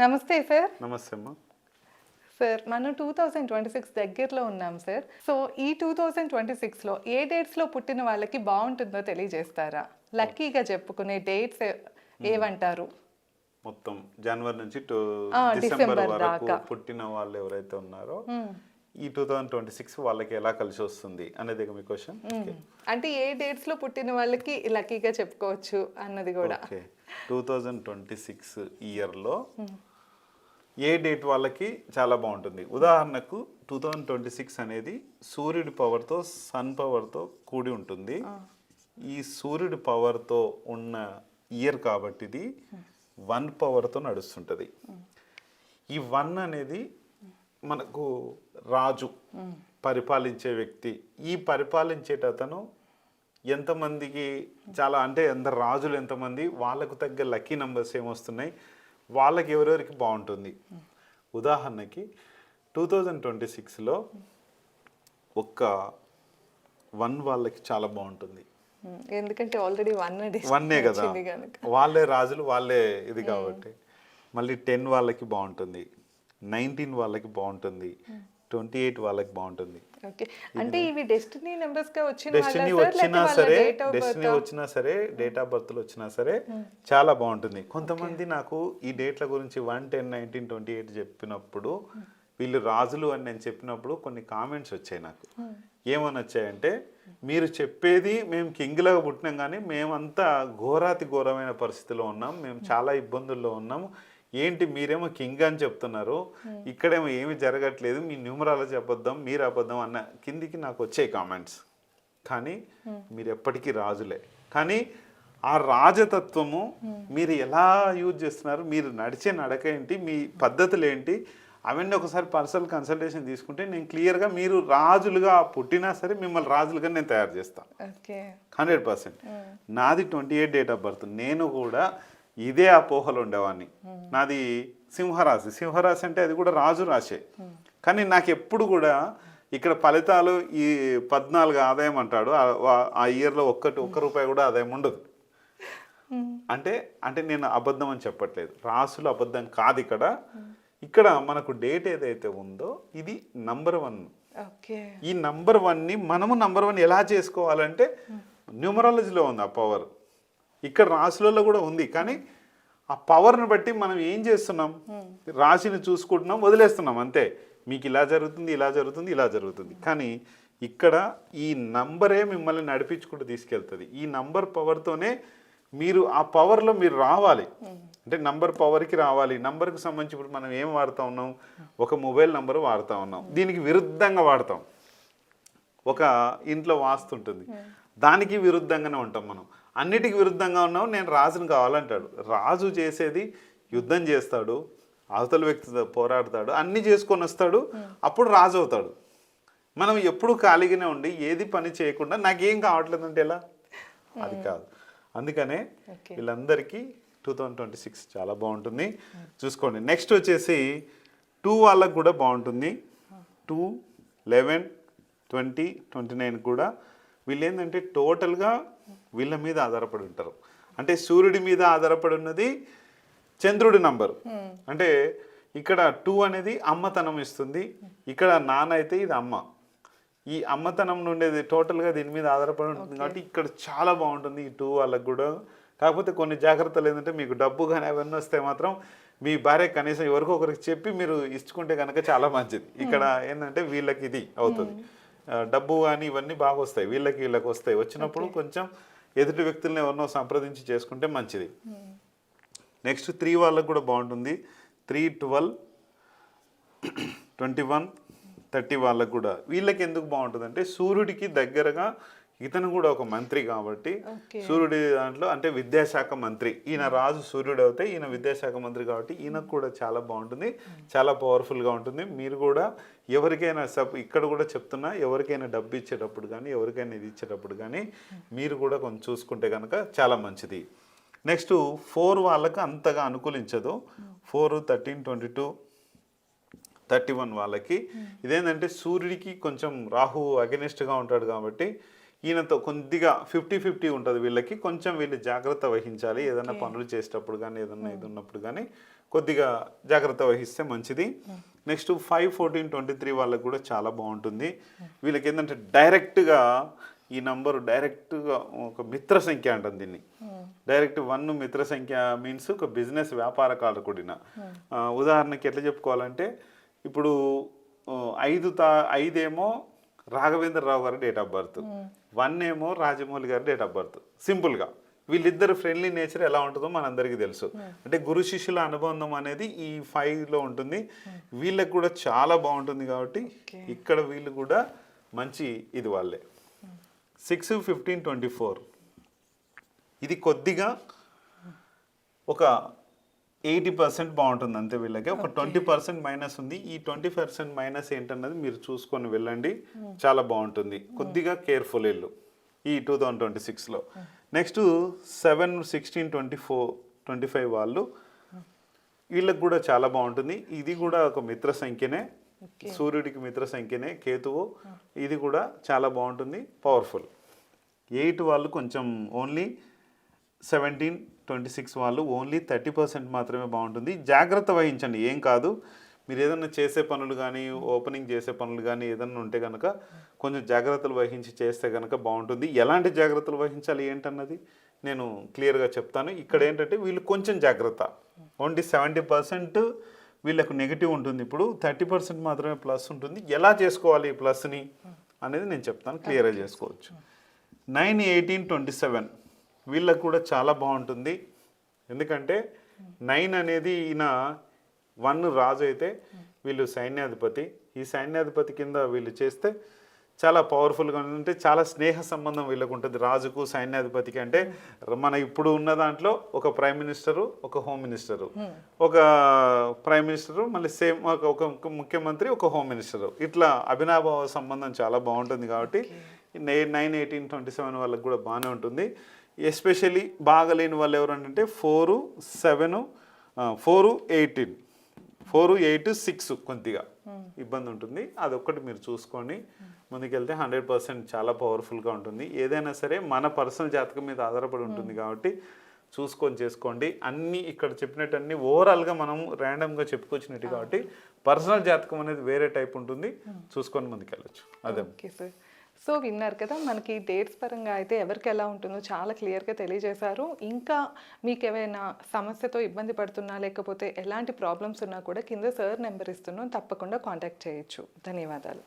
నమస్తే సార్. నమస్తే అమ్మా. సార్ మనం 2026 దగ్గరలో ఉన్నాం సార్. సో ఈ 2026లో ఏ డేట్స్లో పుట్టిన వాళ్ళకి బాగుంటుందో తెలియజేస్తారా? లక్కీగా చెప్పుకునే డేట్స్ ఏవంటారు? మొత్తం జనవరి నుంచి డిసెంబర్ డిసెంబర్ వరకు దాకా. పుట్టిన వాళ్ళు ఎవరైతే ఉన్నారో ఈ 2026 వాళ్ళకి ఎలా కలిసి వస్తుంది అనేది మీ క్వశ్చన్. అంటే ఏ డేట్స్లో పుట్టిన వాళ్ళకి లక్కీగా చెప్పుకోవచ్చు అన్నది కూడా. ఓకే, 2026 ఇయర్లో ఏ డేట్ వాళ్ళకి చాలా బాగుంటుంది? ఉదాహరణకు 2026 అనేది సూర్యుడి పవర్తో సన్ పవర్తో కూడి ఉంటుంది. ఈ సూర్యుడి పవర్తో ఉన్న ఇయర్ కాబట్టి ఇది 1 పవర్తో నడుస్తుంటుంది. ఈ 1 అనేది మనకు రాజు, పరిపాలించే వ్యక్తి. ఈ పరిపాలించేటతను ఎంతమందికి చాలా అంటే ఎంత రాజులు ఎంతమంది, వాళ్ళకు తగ్గ లక్కీ నెంబర్స్ ఏమొస్తున్నాయి, వాళ్ళకి ఎవరెవరికి బాగుంటుంది. ఉదాహరణకి 2026లో ఒక్క 1 వాళ్ళకి చాలా బాగుంటుంది. ఎందుకంటే ఆల్రెడీ 1 కదా, వాళ్ళే రాజులు, వాళ్ళే ఇది కాబట్టి. మళ్ళీ 10 వాళ్ళకి బాగుంటుంది, 19 వాళ్ళకి బాగుంటుంది, 28 వాళ్ళకి బాగుంటుంది. ఓకే, అంటే ఇవి డెస్టినీ నెంబర్స్ గా వచ్చిన డెస్టినీ వచ్చినా సరే, డెస్టినీ వచ్చినా సరే, డేట్ ఆఫ్ బర్త్లు వచ్చినా సరే చాలా బాగుంటుంది. కొంతమంది నాకు ఈ డేట్ల గురించి 1, 10, 19, 28 చెప్పినప్పుడు వీళ్ళు రాజులు అని నేను చెప్పినప్పుడు కొన్ని కామెంట్స్ వచ్చాయి నాకు. ఏమని వచ్చాయంటే, మీరు చెప్పేది మేము కింగ్లాగా పుట్టినాం కానీ మేమంతా ఘోరాతి ఘోరమైన పరిస్థితిలో ఉన్నాం, మేము చాలా ఇబ్బందుల్లో ఉన్నాము, ఏంటి మీరేమో కింగ్ అని చెప్తున్నారు, ఇక్కడేమో ఏమి జరగట్లేదు, మీ న్యూమరాలజీ అబద్ధం, మీరు అబద్ధం అన్న కిందికి నాకు వచ్చాయి కామెంట్స్. కానీ మీరు ఎప్పటికీ రాజులే. కానీ ఆ రాజతత్వము మీరు ఎలా యూజ్ చేస్తున్నారు, మీరు నడిచే నడక ఏంటి, మీ పద్ధతులు ఏంటి, అవన్నీ ఒకసారి పర్సనల్ కన్సల్టేషన్ తీసుకుంటే నేను క్లియర్గా మీరు రాజులుగా పుట్టినా సరే మిమ్మల్ని రాజులుగా నేను తయారు చేస్తాను 100%. నాది 28 డేట్ ఆఫ్ బర్త్. నేను కూడా ఇదే అపోహలు ఉండేవాడిని. నాది సింహరాశి. సింహరాశి అంటే అది కూడా రాజు రాశే. కానీ నాకు ఎప్పుడు కూడా ఇక్కడ ఫలితాలు ఈ 14 ఆదాయం అంటాడు, ఆ ఇయర్లో ఒక్క రూపాయి కూడా ఆదాయం ఉండదు. అంటే నేను అబద్ధం అని చెప్పట్లేదు, రాసులు అబద్ధం కాదు. ఇక్కడ మనకు డేట్ ఏదైతే ఉందో ఇది నంబర్ 1. ఈ నంబర్ 1ని మనము నంబర్ 1 ఎలా చేసుకోవాలంటే న్యూమరాలజీలో ఉంది ఆ పవర్, ఇక్కడ రాశులలో కూడా ఉంది. కానీ ఆ పవర్ని బట్టి మనం ఏం చేస్తున్నాం, రాశిని చూసుకుంటున్నాం, వదిలేస్తున్నాం అంతే. మీకు ఇలా జరుగుతుంది, ఇలా జరుగుతుంది, ఇలా జరుగుతుంది. కానీ ఇక్కడ ఈ నంబరే మిమ్మల్ని నడిపించుకుంటూ తీసుకెళ్తుంది. ఈ నంబర్ పవర్తోనే మీరు ఆ పవర్లో మీరు రావాలి. అంటే నంబర్ పవర్కి రావాలి. నంబర్కి సంబంధించి ఇప్పుడు మనం ఏం వాడుతూ ఉన్నాం, ఒక మొబైల్ నంబర్ వాడుతూ ఉన్నాం, దీనికి విరుద్ధంగా వాడతాం. ఒక ఇంట్లో వాస్తుంటుంది, దానికి విరుద్ధంగానే ఉంటాం మనం. అన్నిటికీ విరుద్ధంగా ఉన్నాం. నేను రాజును కావాలంటాడు. రాజు చేసేది యుద్ధం చేస్తాడు, అవతల వ్యక్తి పోరాడతాడు, అన్నీ చేసుకొని వస్తాడు, అప్పుడు రాజు అవుతాడు. మనం ఎప్పుడు ఖాళీగానే ఉండి ఏది పని చేయకుండా నాకేం కావట్లేదు అంటే ఎలా? అది కాదు. అందుకనే వీళ్ళందరికీ 2026 చాలా బాగుంటుంది, చూసుకోండి. నెక్స్ట్ వచ్చేసి 2 వాళ్ళకు కూడా బాగుంటుంది. 2, 11, 20, 29 కూడా వీళ్ళు ఏంటంటే టోటల్గా వీళ్ళ మీద ఆధారపడి ఉంటారు. అంటే సూర్యుడి మీద ఆధారపడి ఉన్నది చంద్రుడి నంబరు. అంటే ఇక్కడ 2 అనేది అమ్మతనం ఇస్తుంది, ఇక్కడ నాన్న అయితే ఇది అమ్మ. ఈ అమ్మతనం నుండేది టోటల్గా దీని మీద ఆధారపడి ఉంటుంది కాబట్టి ఇక్కడ చాలా బాగుంటుంది ఈ 2 వాళ్ళకు కూడా. కాకపోతే కొన్ని జాగ్రత్తలు ఏంటంటే, మీకు డబ్బు కానీ అవన్నీ వస్తే మాత్రం మీ భార్య కనీసం ఎవరికో ఒకరికి చెప్పి మీరు ఇచ్చుకుంటే కనుక చాలా మంచిది. ఇక్కడ ఏంటంటే వీళ్ళకి ఇది అవుతుంది, డబ్బు కానీ ఇవన్నీ బాగా వస్తాయి, వీళ్ళకి వస్తాయి. వచ్చినప్పుడు కొంచెం ఎదుటి వ్యక్తులను ఎవరినో సంప్రదించి చేసుకుంటే మంచిది. నెక్స్ట్ 3 వాళ్ళకు కూడా బాగుంటుంది. 3, 12, 21, 30 వాళ్ళకు కూడా. వీళ్ళకి ఎందుకు బాగుంటుంది అంటే సూర్యుడికి దగ్గరగా, ఇతను కూడా ఒక మంత్రి కాబట్టి సూర్యుడి దాంట్లో అంటే విద్యాశాఖ మంత్రి. ఈయన రాజు సూర్యుడు అవుతే ఈయన విద్యాశాఖ మంత్రి కాబట్టి ఈయనకు కూడా చాలా బాగుంటుంది, చాలా పవర్ఫుల్గా ఉంటుంది. మీరు కూడా ఎవరికైనా ఇక్కడ కూడా చెప్తున్నా, ఎవరికైనా డబ్బు ఇచ్చేటప్పుడు కానీ ఎవరికైనా ఇది ఇచ్చేటప్పుడు కానీ మీరు కూడా కొంచెం చూసుకుంటే కనుక చాలా మంచిది. నెక్స్ట్ 4 వాళ్ళకు అంతగా అనుకూలించదు. 4, 13, 22, 31 వాళ్ళకి ఇదేంటంటే సూర్యుడికి కొంచెం రాహు అగెనిస్ట్గా ఉంటాడు కాబట్టి ఈయనతో కొద్దిగా 50-50 ఉంటుంది వీళ్ళకి. కొంచెం వీళ్ళు జాగ్రత్త వహించాలి ఏదైనా పనులు చేసేటప్పుడు కానీ ఏదైనా ఇది ఉన్నప్పుడు కానీ కొద్దిగా జాగ్రత్త వహిస్తే మంచిది. నెక్స్ట్ 5-14-23 వాళ్ళకి కూడా చాలా బాగుంటుంది. వీళ్ళకి ఏంటంటే డైరెక్ట్గా ఈ నంబరు డైరెక్ట్గా ఒక మిత్ర సంఖ్య అంటుంది దీన్ని. డైరెక్ట్ 1 మిత్ర సంఖ్య మీన్స్ ఒక బిజినెస్ వ్యాపార కారకుడిన. ఉదాహరణకి ఎట్లా చెప్పుకోవాలంటే ఇప్పుడు 5 ఏమో రాఘవేంద్రరావు గారి డేట్ ఆఫ్ బర్త్, 1 ఏమో రాజమౌళి గారి డేట్ ఆఫ్ బర్త్. సింపుల్గా వీళ్ళిద్దరు ఫ్రెండ్లీ నేచర్ ఎలా ఉంటుందో మనందరికీ తెలుసు. అంటే గురు శిష్యుల అనుబంధం అనేది ఈ 5లో ఉంటుంది. వీళ్ళకి కూడా చాలా బాగుంటుంది కాబట్టి ఇక్కడ వీళ్ళు కూడా మంచి ఇది వాళ్ళే. 6-15-24 ఇది కొద్దిగా ఒక 80% బాగుంటుంది అంతే. వీళ్ళకి ఒక 20% మైనస్ ఉంది. ఈ 20% మైనస్ ఏంటన్నది మీరు చూసుకొని వెళ్ళండి, చాలా బాగుంటుంది. కొద్దిగా కేర్ఫుల్ ఇల్లు ఈ 2026లో. నెక్స్ట్ 7-16-24-25 వాళ్ళు వీళ్ళకి కూడా చాలా బాగుంటుంది. ఇది కూడా ఒక మిత్ర సంఖ్యనే, సూర్యుడికి మిత్ర సంఖ్యనే కేతువు. ఇది కూడా చాలా బాగుంటుంది, పవర్ఫుల్. 8 వాళ్ళు కొంచెం ఓన్లీ 17-26 వాళ్ళు ఓన్లీ 30% మాత్రమే బాగుంటుంది. జాగ్రత్త వహించండి, ఏం కాదు. మీరు ఏదైనా చేసే పనులు కానీ ఓపెనింగ్ చేసే పనులు కానీ ఏదైనా ఉంటే కనుక కొంచెం జాగ్రత్తలు వహించి చేస్తే కనుక బాగుంటుంది. ఎలాంటి జాగ్రత్తలు వహించాలి ఏంటన్నది నేను క్లియర్గా చెప్తాను. ఇక్కడ ఏంటంటే వీళ్ళు కొంచెం జాగ్రత్త, ఓన్లీ 70% వీళ్ళకు నెగిటివ్ ఉంటుంది. ఇప్పుడు 30% మాత్రమే ప్లస్ ఉంటుంది. ఎలా చేసుకోవాలి ఈ ప్లస్ని అనేది నేను చెప్తాను, క్లియర్గా చేసుకోవచ్చు. 9-18-27 వీళ్ళకు కూడా చాలా బాగుంటుంది. ఎందుకంటే 9 అనేది ఈయన 1 రాజు అయితే వీళ్ళు సైన్యాధిపతి. ఈ సైన్యాధిపతి కింద వీళ్ళు చేస్తే చాలా పవర్ఫుల్గా ఉంటే చాలా స్నేహ సంబంధం వీళ్ళకు ఉంటుంది రాజుకు సైన్యాధిపతికి. అంటే మన ఇప్పుడు ఉన్న దాంట్లో ఒక ప్రైమ్ మినిస్టరు, ఒక హోమ్ మినిస్టరు, ఒక ప్రైమ్ మినిస్టరు, మళ్ళీ సేమ్ ఒక ముఖ్యమంత్రి, ఒక హోమ్ మినిస్టరు, ఇట్లా అభినాభావ సంబంధం చాలా బాగుంటుంది. కాబట్టి 9-18-27 వాళ్ళకి కూడా బాగానే ఉంటుంది. ఎస్పెషల్లీ బాగా లేని వాళ్ళు ఎవరంటే 4-8-6 కొద్దిగా ఇబ్బంది ఉంటుంది. అదొక్కటి మీరు చూసుకోండి, ముందుకెళ్తే 100% చాలా పవర్ఫుల్గా ఉంటుంది. ఏదైనా సరే మన పర్సనల్ జాతకం మీద ఆధారపడి ఉంటుంది కాబట్టి చూసుకొని చేసుకోండి. అన్నీ ఇక్కడ చెప్పినట్టు అన్నీ ఓవరాల్గా మనం ర్యాండమ్గా చెప్పుకొచ్చినట్టు కాబట్టి పర్సనల్ జాతకం అనేది వేరే టైప్ ఉంటుంది, చూసుకొని ముందుకెళ్ళచ్చు. అదే. Okay sir. సో విన్నారు కదా, మనకి డేట్స్ పరంగా అయితే ఎవరికి ఎలా ఉంటుందో చాలా క్లియర్గా తెలియజేశారు. ఇంకా మీకు ఏమైనా సమస్యతో ఇబ్బంది పడుతున్నా లేకపోతే ఎలాంటి ప్రాబ్లమ్స్ ఉన్నా కూడా కింద సార్ నెంబర్ ఇస్తున్నాం, తప్పకుండా కాంటాక్ట్ చేయొచ్చు. ధన్యవాదాలు.